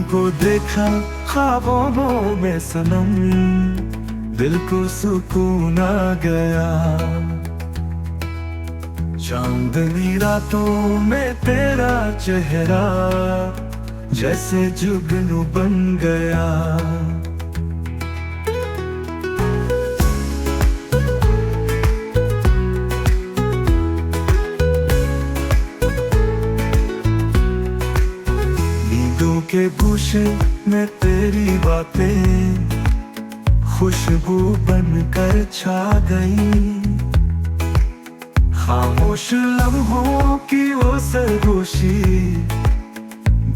तुमको देखा ख्वाबों में सनम, दिल को सुकून आ गया। चांदनी रातों में तेरा चेहरा जैसे जुगनू बन गया। नींदों के गूशे में तेरी बातें खुशबू बनकर छा गई। खामोश लम्हों की वो सरगोशी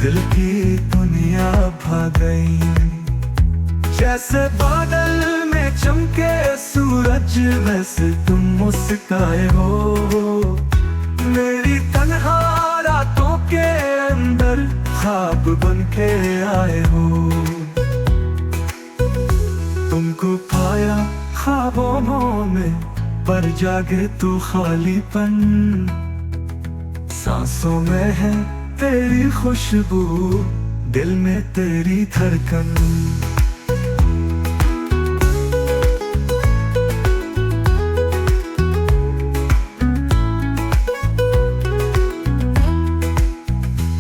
दिल की दुनिया भा गई। जैसे बादल में चमके सूरज वैसे तुम मुस्काए हो। मेरी तन्हा रातों के अंदर ख्वाब बन के आए हो। तुमको पाया ख्वाबों में पर जागे तू खालीपन। सांसों में है तेरी खुशबू, दिल में तेरी धड़कन।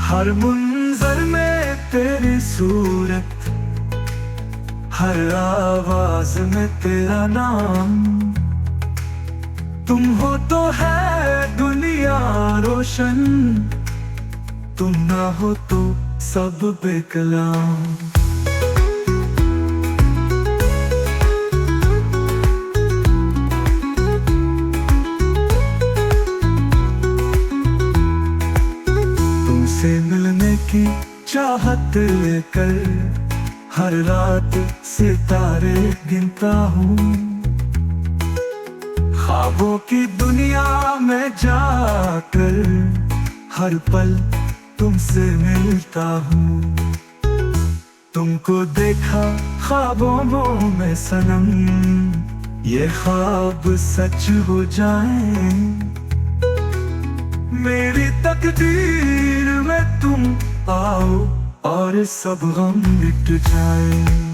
हर मंजर में तेरी सूरत, हर आवाज में तेरा नाम। तुम हो तो है दुनिया रोशन, तुम ना हो तो सब बेकलाम। तुमसे मिलने की चाहत लेकर हर रात सितारे गिनता हूँ। ख्वाबों की दुनिया में जाकर हर पल तुमसे मिलता हूँ। तुमको देखा ख्वाबों में सनम, ये ख्वाब सच हो जाए। मेरी तकदीर में तुम आओ और सब गम मिट जाए।